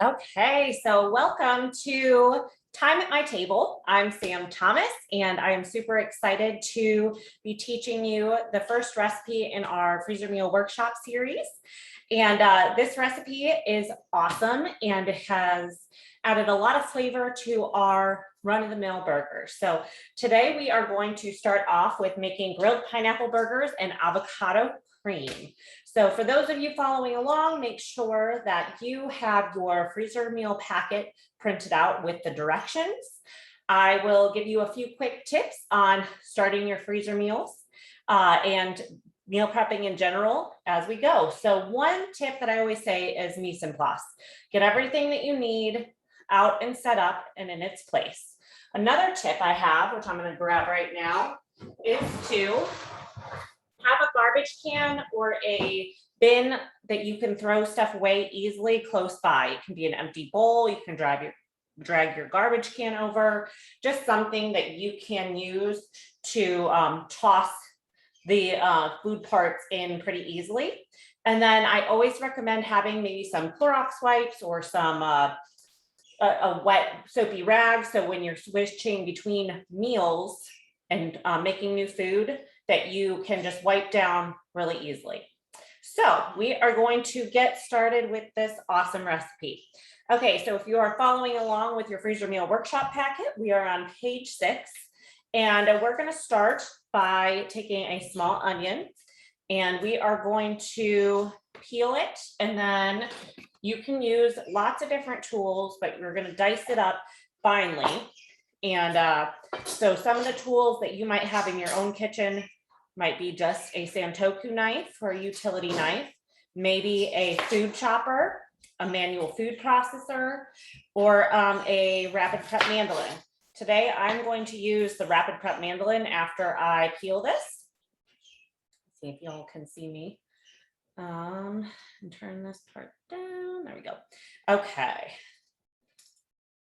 Okay, so welcome to Time at My Table. I'm Sam Thomas, and I am super excited to be teaching you the first recipe in our freezer meal workshop series. And this recipe is awesome, and it has added a lot of flavor to our run-of-the-mill burgers. So today we are going to start off with making grilled pineapple burgers and avocado cream. So for those of you following along, make sure that you have your freezer meal packet printed out with the directions. I will give you a few quick tips on starting your freezer meals and meal prepping in general as we go. So one tip that I always say is mise en place. Get everything that you need out and set up and in its place. Another tip I have, which I'm going to grab right now, is to have a garbage can or a bin that you can throw stuff away easily close by. It can be an empty bowl. You can drag your garbage can over, just something that you can use to toss the food parts in pretty easily. And then I always recommend having maybe some Clorox wipes or some a wet soapy rag. So when you're switching between meals and making new food, that you can just wipe down really easily. So we are going to get started with this awesome recipe. Okay, so if you are following along with your freezer meal workshop packet, we are on page 6, and we're going to start by taking a small onion, and we are going to peel it, and then you can use lots of different tools, but you're going to dice it up finely. And so some of the tools that you might have in your own kitchen might be just a Santoku knife or a utility knife, maybe a food chopper, a manual food processor, or a rapid prep mandolin. Today, I'm going to use the rapid prep mandolin after I peel this. Let's see if y'all can see me. And turn this part down. There we go. Okay.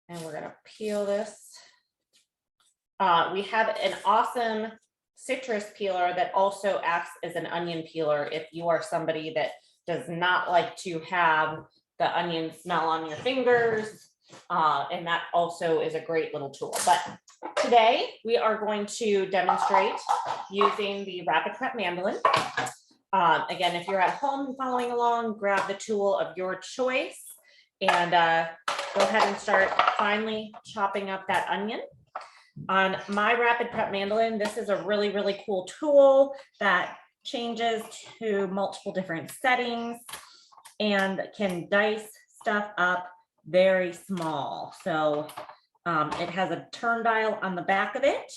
And we're gonna peel this. We have an awesome citrus peeler that also acts as an onion peeler if you are somebody that does not like to have the onion smell on your fingers. And that also is a great little tool. But today we are going to demonstrate using the rapid prep mandolin. Again, if you're at home following along, grab the tool of your choice and go ahead and start finely chopping up that onion. On my rapid prep mandolin, this is a really, really cool tool that changes to multiple different settings and can dice stuff up very small. So it has a turn dial on the back of it,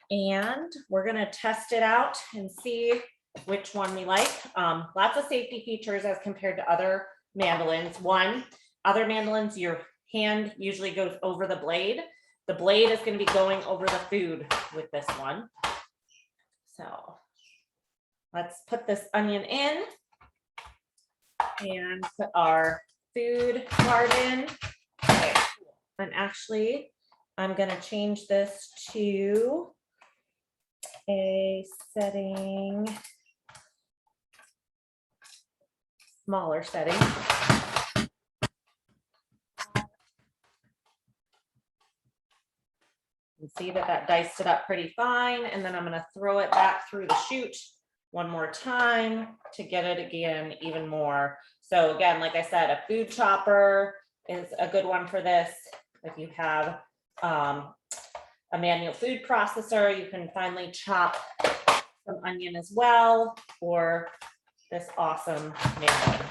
and we're going to test it out and see which one we like. Lots of safety features as compared to other mandolins. One, other mandolins, your hand usually goes over the blade. The blade is going to be going over the food with this one. So let's put this onion in and put our food card in. Okay. And actually, I'm going to change this to a setting, smaller setting. You can see that that diced it up pretty fine, and then I'm going to throw it back through the chute one more time to get it again even more. So again, like I said, a food chopper is a good one for this. If you have a manual food processor, you can finely chop some onion as well, or this awesome mandolin.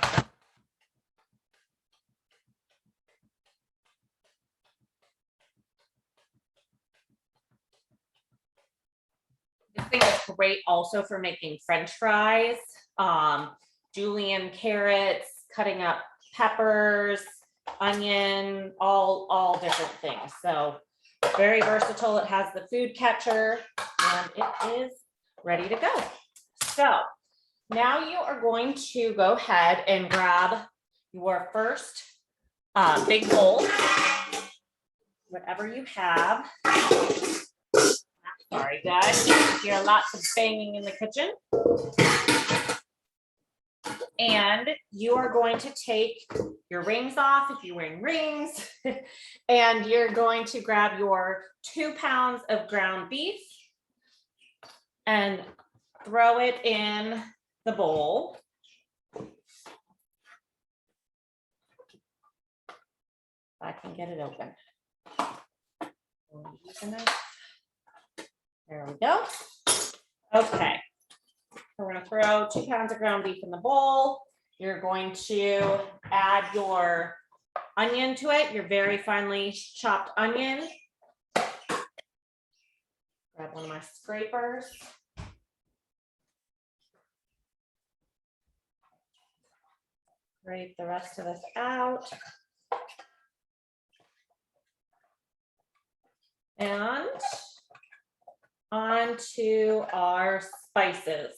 This thing is great also for making French fries, julienne carrots, cutting up peppers, onion, all different things. So very versatile. It has the food catcher, and it is ready to go. So now you are going to go ahead and grab your first big bowl, whatever you have. Sorry, guys, you hear lots of banging in the kitchen. And you are going to take your rings off if you're wearing rings, and you're going to grab your 2 pounds of ground beef and throw it in the bowl. I can get it open. There we go. Okay. We're going to throw 2 pounds of ground beef in the bowl. You're going to add your onion to it, your very finely chopped onion. Grab one of my scrapers. Scrape the rest of this out. And on to our spices.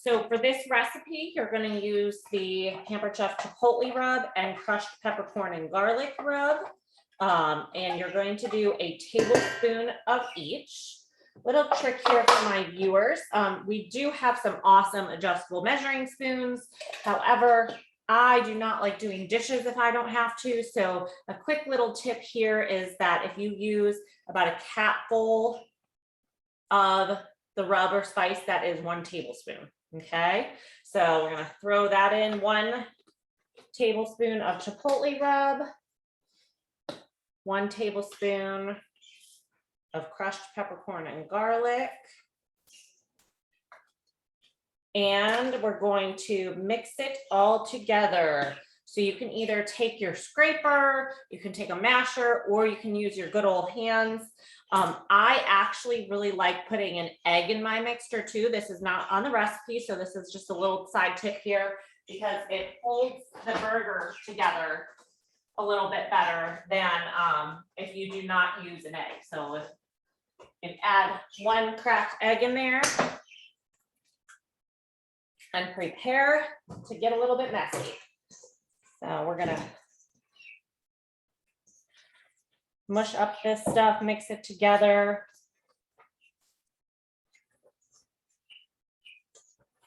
So for this recipe, you're going to use the Pampered Chef Chipotle rub and crushed peppercorn and garlic rub. And you're going to do a tablespoon of each. Little trick here for my viewers. We do have some awesome adjustable measuring spoons. However, I do not like doing dishes if I don't have to. So a quick little tip here is that if you use about a capful of the rub or spice, that is 1 tablespoon. Okay, so we're going to throw that in. 1 tablespoon of chipotle rub, 1 tablespoon of crushed peppercorn and garlic. And we're going to mix it all together. So you can either take your scraper, you can take a masher, or you can use your good old hands. I actually really like putting an egg in my mixture too. This is not on the recipe, so this is just a little side tip here because it holds the burger together a little bit better than if you do not use an egg. So if you add 1 cracked egg in there and prepare to get a little bit messy. So we're gonna mush up this stuff, mix it together.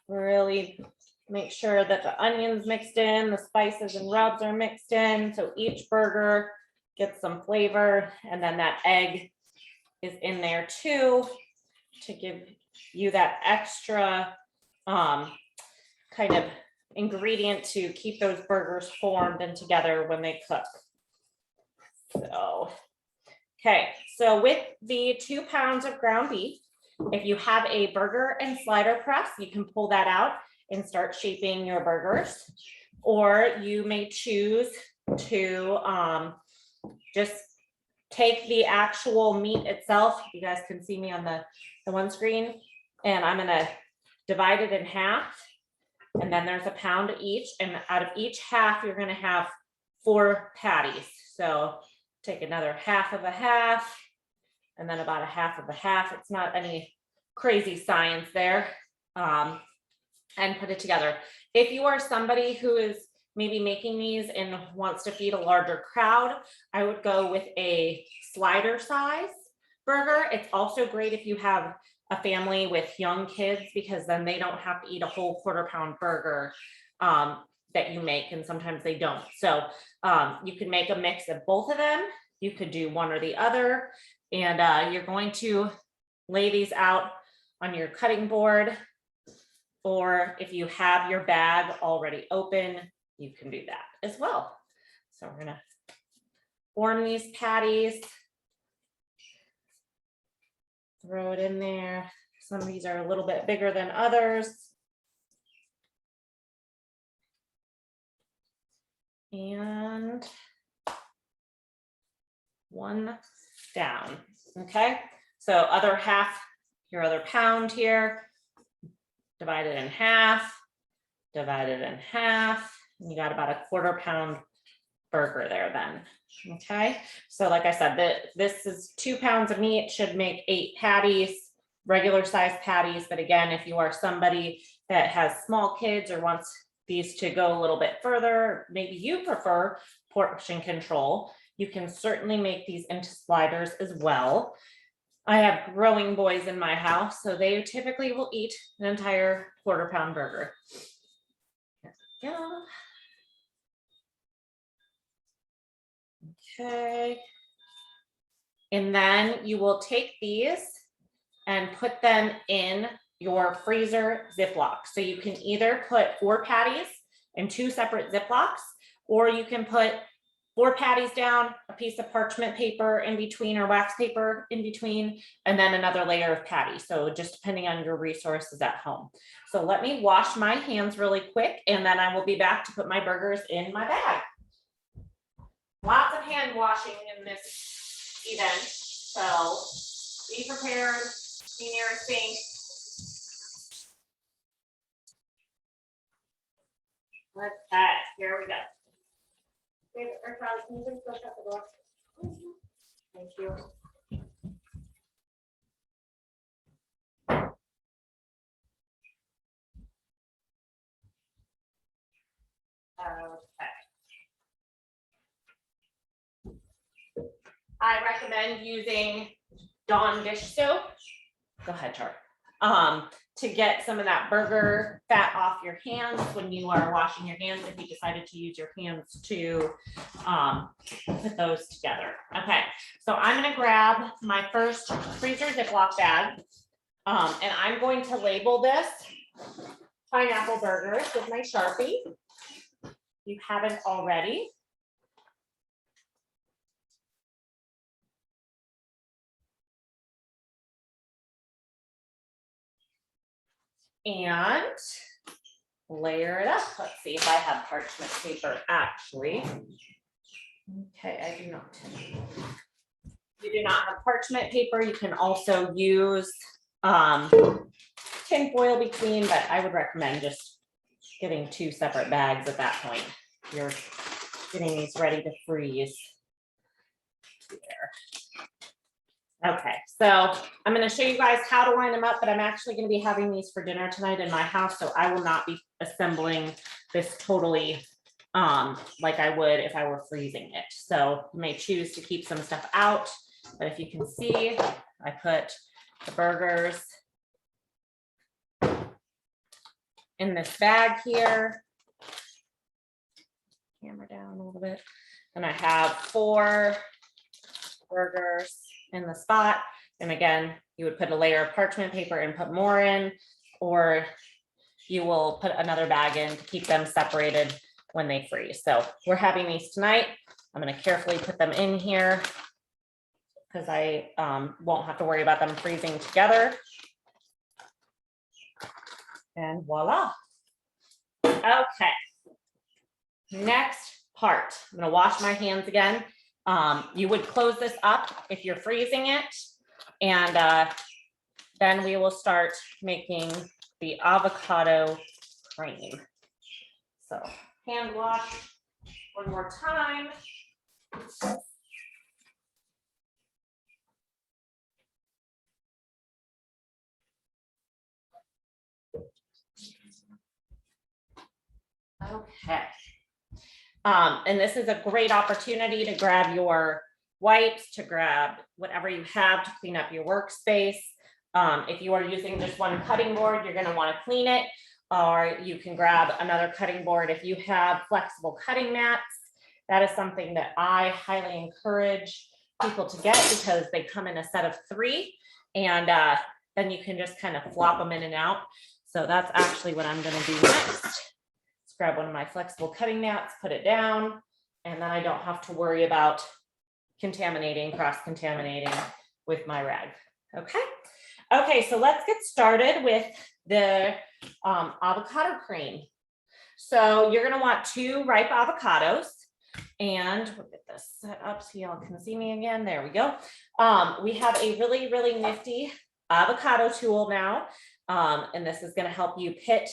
Really make sure that the onions mixed in, the spices and rubs are mixed in, so each burger gets some flavor, and then that egg is in there too to give you that extra kind of ingredient to keep those burgers formed and together when they cook. So, okay, so with the 2 pounds of ground beef, if you have a burger and slider press, you can pull that out and start shaping your burgers, or you may choose to just take the actual meat itself. You guys can see me on the one screen, and I'm gonna divide it in half, and then there's a pound each, and out of each half, you're gonna have 4 patties. So take another half of a half, and then about a half of a half. It's not any crazy science there. And put it together. If you are somebody who is maybe making these and wants to feed a larger crowd, I would go with a slider size burger. It's also great if you have a family with young kids, because then they don't have to eat a whole 1/4 pound burger that you make, and sometimes they don't. So you can make a mix of both of them. You could do one or the other, and you're going to lay these out on your cutting board, or if you have your bag already open, you can do that as well. So we're gonna form these patties, throw it in there. Some of these are a little bit bigger than others. And 1 down. Okay, so other half, your other pound here, divide it in half, divide it in half. And you got about a 1/4 pound burger there then. Okay, so like I said, this is 2 pounds of meat, should make 8 patties, regular size patties. But again, if you are somebody that has small kids or wants these to go a little bit further, maybe you prefer portion control, you can certainly make these into sliders as well. I have growing boys in my house, so they typically will eat an entire 1/4 pound burger. go. Okay. And then you will take these and put them in your freezer Ziploc. So you can either put 4 patties in 2 separate Ziplocs, or you can put 4 patties down, a piece of parchment paper in between or wax paper in between, and then another layer of patty. So just depending on your resources at home. So let me wash my hands really quick, and then I will be back to put my burgers in my bag. Lots of hand washing in this event, so be prepared, be near a sink. Okay, here we go. Can you please go shut the door? Thank you. Okay. I recommend using Dawn dish soap. Go ahead, Char. To get some of that burger fat off your hands when you are washing your hands, if you decided to use your hands to put those together. Okay, so I'm gonna grab my first freezer Ziploc bag, and I'm going to label this pineapple burgers with my Sharpie. If you haven't already. And layer it up. Let's see if I have parchment paper actually. Okay, I do not. If you do not have parchment paper, you can also use tin foil between, but I would recommend just getting 2 separate bags at that point. You're getting these ready to freeze. There. Okay, so I'm going to show you guys how to line them up, but I'm actually going to be having these for dinner tonight in my house, so I will not be assembling this totally like I would if I were freezing it. So you may choose to keep some stuff out, but if you can see, I put the burgers in this bag here. Camera down a little bit. And I have 4 burgers in the spot. And again, you would put a layer of parchment paper and put more in, or you will put another bag in to keep them separated when they freeze. So we're having these tonight. I'm going to carefully put them in here because I won't have to worry about them freezing together. And voila. Okay. Next part, I'm going to wash my hands again. You would close this up if you're freezing it, and then we will start making the avocado cream. So hand wash one more time. Okay. And this is a great opportunity to grab your wipes, to grab whatever you have to clean up your workspace. If you are using just one cutting board, you're going to want to clean it, or you can grab another cutting board. If you have flexible cutting mats, that is something that I highly encourage people to get because they come in a set of 3, and then you can just kind of flop them in and out. So that's actually what I'm going to do next. Grab one of my flexible cutting mats, put it down, and then I don't have to worry about contaminating, cross-contaminating with my rag. Okay. Okay, so let's get started with the avocado cream. So you're going to want 2 ripe avocados, and we'll get this set up so y'all can see me again. There we go. We have a really, really nifty avocado tool now, and this is going to help you pit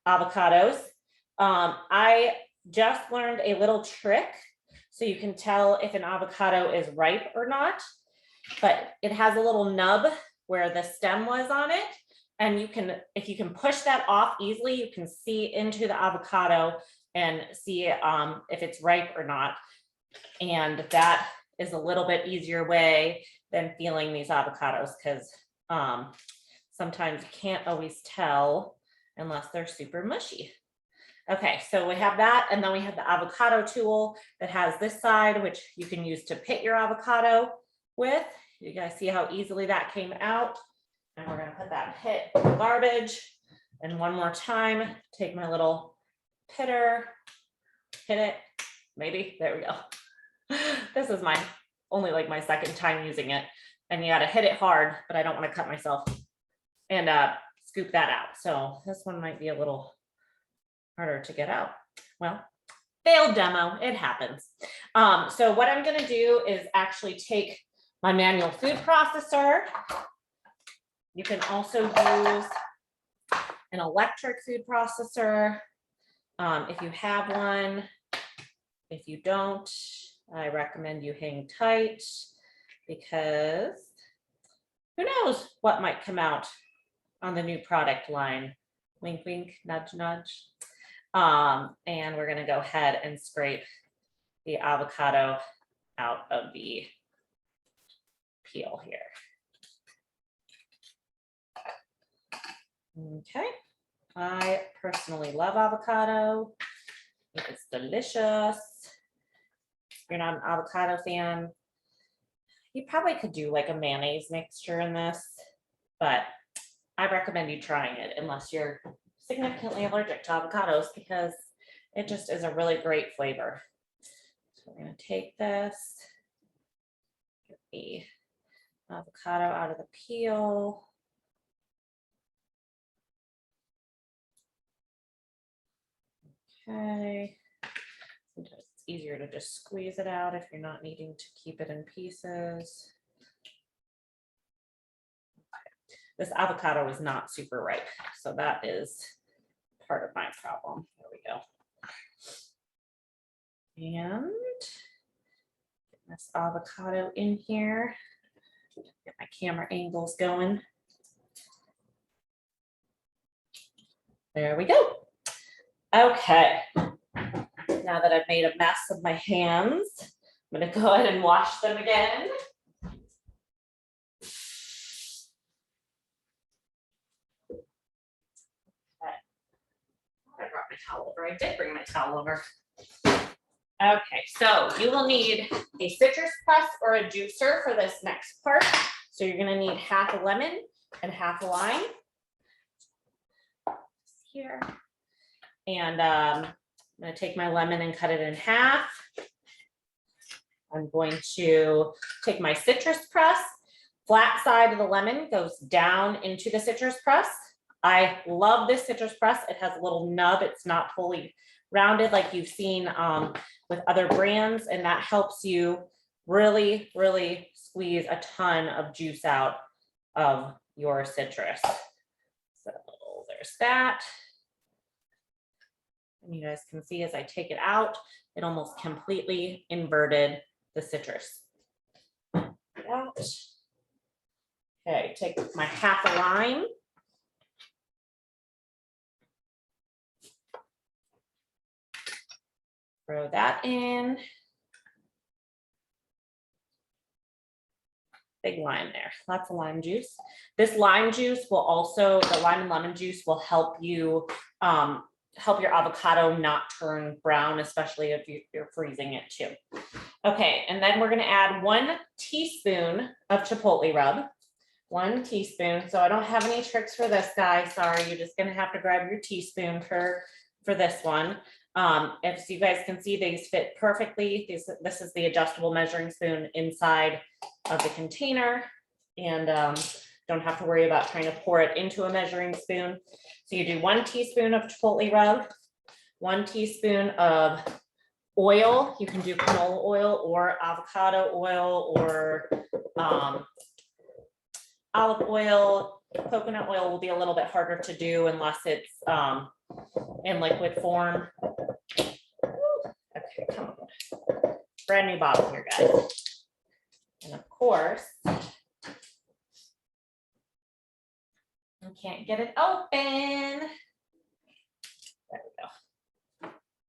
avocados. I just learned a little trick so you can tell if an avocado is ripe or not, but it has a little nub where the stem was on it. And you can, if you can push that off easily, you can see into the avocado and see if it's ripe or not. And that is a little bit easier way than feeling these avocados, because sometimes you can't always tell unless they're super mushy. Okay, so we have that, and then we have the avocado tool that has this side, which you can use to pit your avocado with. You guys see how easily that came out? And we're gonna put that pit in the garbage. And one more time, take my little pitter, hit it, maybe, there we go. This is my only like my second time using it. And you gotta hit it hard, but I don't wanna cut myself, and scoop that out. So this one might be a little harder to get out. Well, failed demo, it happens. So what I'm gonna do is actually take my manual food processor. You can also use an electric food processor if you have one. If you don't, I recommend you hang tight, because who knows what might come out on the new product line. Wink, wink, nudge, nudge. And we're gonna go ahead and scrape the avocado out of the peel here. Okay, I personally love avocado. It's delicious. If you're not an avocado fan, you probably could do like a mayonnaise mixture in this, but I recommend you trying it unless you're significantly allergic to avocados, because it just is a really great flavor. So we're going to take this, get the avocado out of the peel. Okay. Sometimes it's easier to just squeeze it out if you're not needing to keep it in pieces. This avocado is not super ripe, so that is part of my problem. There we go. And get this avocado in here. Get my camera angles going. There we go. Okay. Now that I've made a mess of my hands, I'm going to go ahead and wash them again. I brought my towel over. I did bring my towel over. Okay, so you will need a citrus press or a juicer for this next part. So you're going to need half a lemon and half a lime. Here. And I'm going to take my lemon and cut it in half. I'm going to take my citrus press. Flat side of the lemon goes down into the citrus press. I love this citrus press. It has a little nub. It's not fully rounded like you've seen with other brands, and that helps you really, really squeeze a ton of juice out of your citrus. So there's that. And you guys can see as I take it out, it almost completely inverted the citrus. Okay, take my half a lime. Throw that in. Big lime there, lots of lime juice. This lime juice will also, the lime and lemon juice will help you help your avocado not turn brown, especially if you're freezing it too. Okay, and then we're gonna add 1 teaspoon of chipotle rub. 1 teaspoon. So I don't have any tricks for this guy. Sorry, you're just gonna have to grab your teaspoon for this one. As you guys can see, these fit perfectly. This is the adjustable measuring spoon inside of the container, and don't have to worry about trying to pour it into a measuring spoon. So you do 1 teaspoon of chipotle rub, 1 teaspoon of oil. You can do canola oil or avocado oil or olive oil. Coconut oil will be a little bit harder to do unless it's in liquid form. Okay, come on. Brand new bottle here, guys. And of course, I can't get it open. There we go.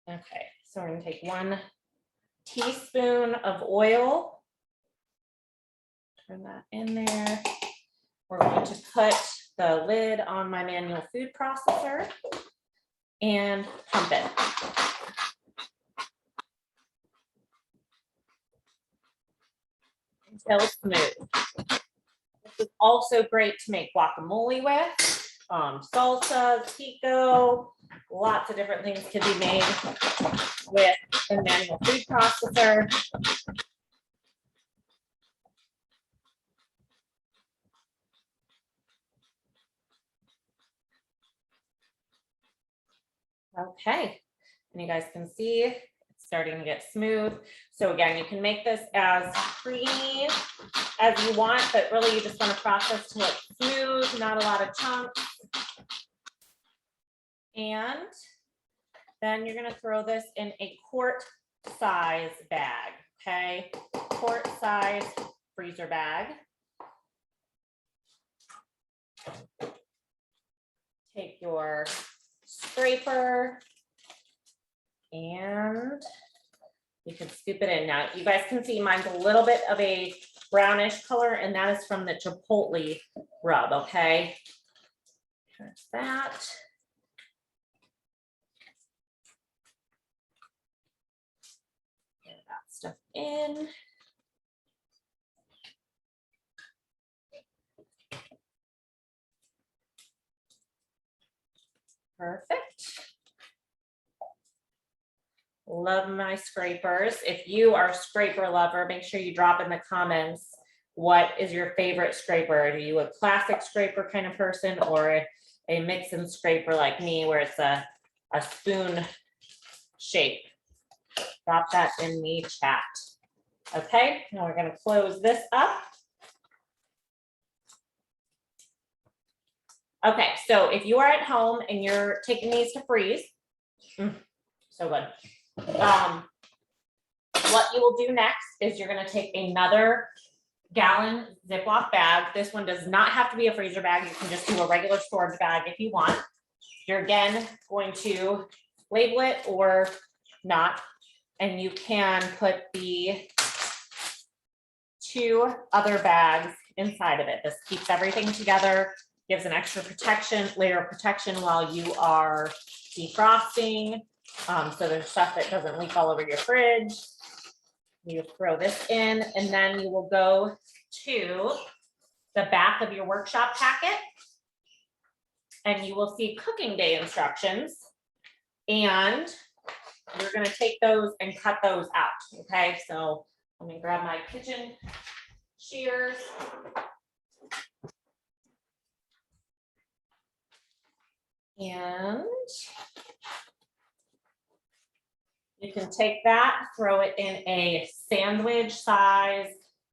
Okay, so we're gonna take 1 teaspoon of oil. Turn that in there. We're going to put the lid on my manual food processor. and pump it. Until smooth. This is also great to make guacamole with, salsa, pico, lots of different things can be made with a manual food processor. Okay, and you guys can see it's starting to get smooth. So again, you can make this as creamy as you want, but really you just want to process till it's smooth, not a lot of chunks. And then you're going to throw this in a quart size bag, okay? Quart size freezer bag. Take your scraper and you can scoop it in. Now you guys can see mine's a little bit of a brownish color, and that is from the chipotle rub, okay? There's that. Get that stuff in. Perfect. Love my scrapers. If you are a scraper lover, make sure you drop in the comments what is your favorite scraper. Are you a classic scraper kind of person, or a mix and scraper like me where it's a spoon shape? Drop that in the chat. Okay, now we're going to close this up. Okay, so if you are at home and you're taking these to freeze, so good. What you will do next is you're going to take another gallon Ziploc bag. This one does not have to be a freezer bag. You can just do a regular storage bag if you want. You're again going to label it or not, and you can put the 2 other bags inside of it. This keeps everything together, gives an extra layer of protection while you are defrosting. So there's stuff that doesn't leak all over your fridge. You throw this in, and then you will go to the back of your workshop packet, and you will see cooking day instructions. And you're going to take those and cut those out. Okay, so let me grab my kitchen shears. And you can take that, throw it in a sandwich size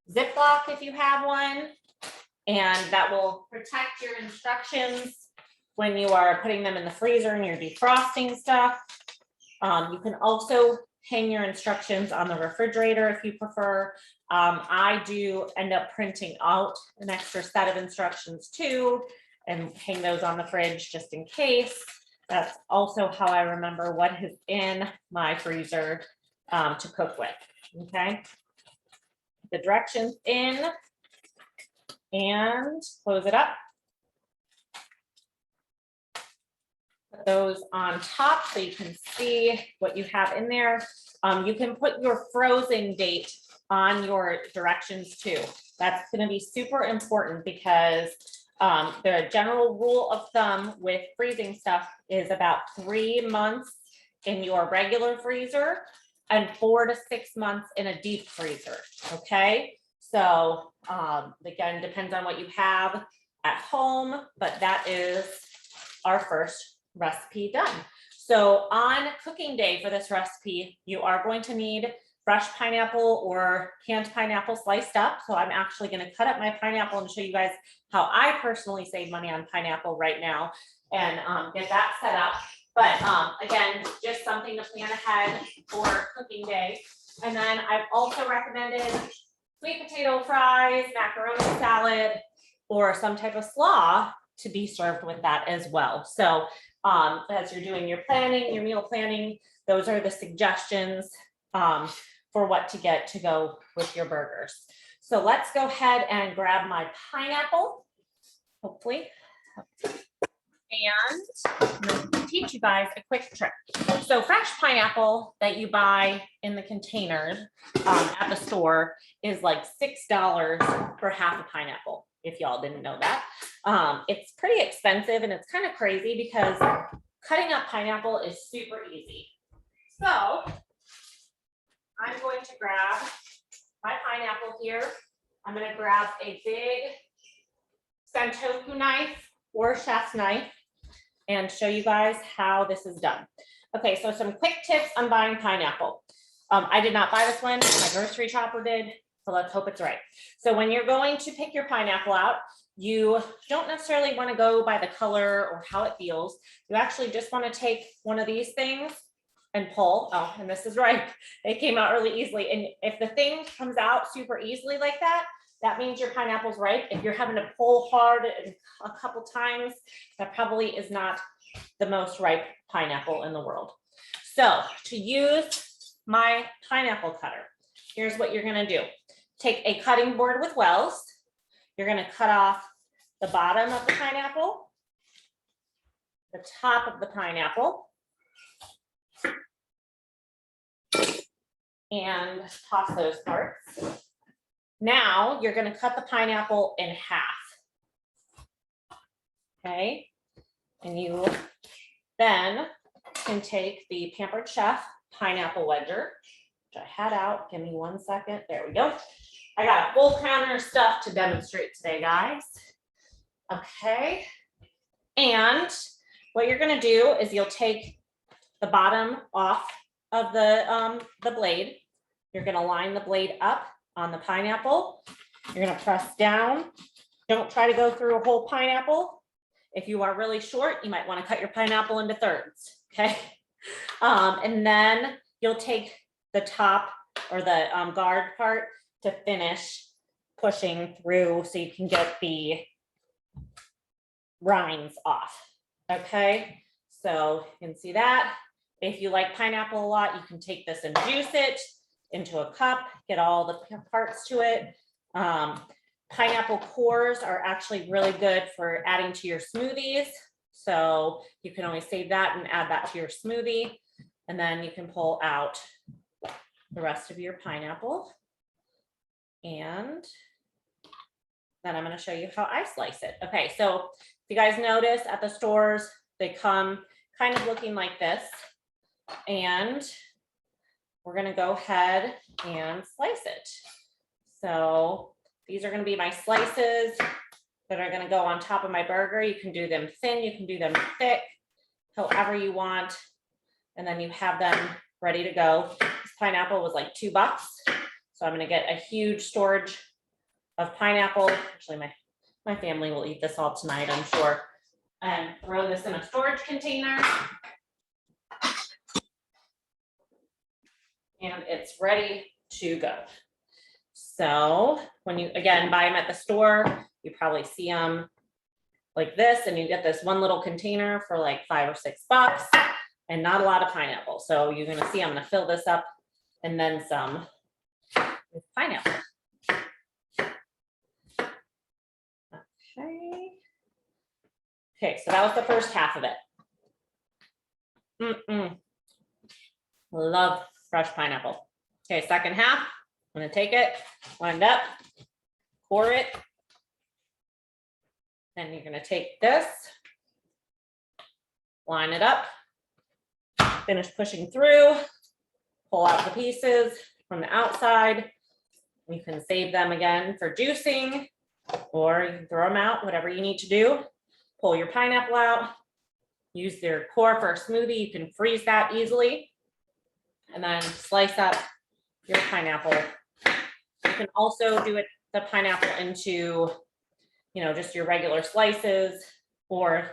Ziploc if you have one, and that will protect your instructions when you are putting them in the freezer and you're defrosting stuff. You can also hang your instructions on the refrigerator if you prefer. I do end up printing out an extra set of instructions too and hang those on the fridge just in case. That's also how I remember what is in my freezer to cook with, okay? The directions in and close it up. Put those on top so you can see what you have in there. You can put your frozen date on your directions too. That's going to be super important because the general rule of thumb with freezing stuff is about 3 months in your regular freezer and 4 to 6 months in a deep freezer. Okay, so again, depends on what you have at home, but that is our first recipe done. So on cooking day for this recipe, you are going to need fresh pineapple or canned pineapple sliced up. So I'm actually going to cut up my pineapple and show you guys how I personally save money on pineapple right now and get that set up. But again, just something to plan ahead for cooking day. And then I've also recommended sweet potato fries, macaroni salad, or some type of slaw to be served with that as well. So as you're doing your planning, your meal planning, those are the suggestions for what to get to go with your burgers. So let's go ahead and grab my pineapple, hopefully. And I'm going to teach you guys a quick trick. So fresh pineapple that you buy in the containers at the store is like $6 for half a pineapple, if y'all didn't know that. It's pretty expensive and it's kind of crazy because cutting up pineapple is super easy. So I'm going to grab my pineapple here. I'm going to grab a big Santoku knife or chef's knife and show you guys how this is done. Okay, so some quick tips on buying pineapple. I did not buy this one, my grocery shopper did, so let's hope it's right. So when you're going to pick your pineapple out, you don't necessarily want to go by the color or how it feels. You actually just want to take one of these things and pull. Oh, and this is right. It came out really easily. And if the thing comes out super easily like that, that means your pineapple's ripe. If you're having to pull hard a couple times, that probably is not the most ripe pineapple in the world. So to use my pineapple cutter, here's what you're going to do. Take a cutting board with wells. You're going to cut off the bottom of the pineapple, the top of the pineapple, and toss those parts. Now you're going to cut the pineapple in half. Okay, and you then can take the Pampered Chef pineapple wedger, which I had out. Give me 1 second. There we go. I got a full counter of stuff to demonstrate today, guys. Okay, and what you're going to do is you'll take the bottom off of the blade. You're going to line the blade up on the pineapple. You're going to press down. Don't try to go through a whole pineapple. If you are really short, you might want to cut your pineapple into thirds. Okay. And then you'll take the top or the guard part to finish pushing through so you can get the rinds off. Okay. So you can see that. If you like pineapple a lot, you can take this and juice it into a cup, get all the parts to it. Pineapple cores are actually really good for adding to your smoothies. So you can always save that and add that to your smoothie. And then you can pull out the rest of your pineapple. And then I'm going to show you how I slice it. Okay, so if you guys notice at the stores, they come kind of looking like this. And we're going to go ahead and slice it. So these are going to be my slices that are going to go on top of my burger. You can do them thin, you can do them thick, however you want. And then you have them ready to go. This pineapple was like $2. So I'm going to get a huge storage of pineapple. Actually, my family will eat this all tonight, I'm sure. And throw this in a storage container. And it's ready to go. So when you, again, buy them at the store, you probably see them like this, and you get this one little container for like $5 or $6 and not a lot of pineapple. So you're going to see, I'm going to fill this up and then some with pineapple. Okay. Okay, so that was the first half of it. Love fresh pineapple. Okay, second half, I'm going to take it, wind up, pour it. Then you're going to take this, line it up, finish pushing through, pull out the pieces from the outside. You can save them again for juicing, or you can throw them out, whatever you need to do. Pull your pineapple out, use your core for a smoothie. You can freeze that easily. And then slice up your pineapple. You can also do the pineapple into, you know, just your regular slices, or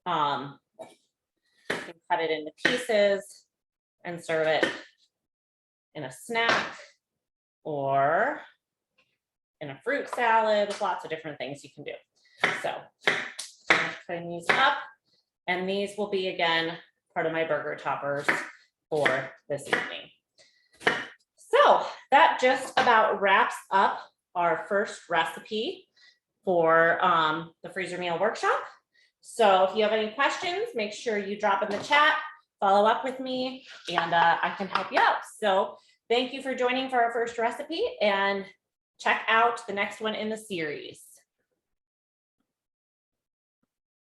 you can cut it into pieces and serve it in a snack or in a fruit salad. There's lots of different things you can do. So I'm putting these up, and these will be, again, part of my burger toppers for this evening. So that just about wraps up our first recipe for the freezer meal workshop. So if you have any questions, make sure you drop in the chat, follow up with me, and I can help you out. So thank you for joining for our first recipe, and check out the next one in the series.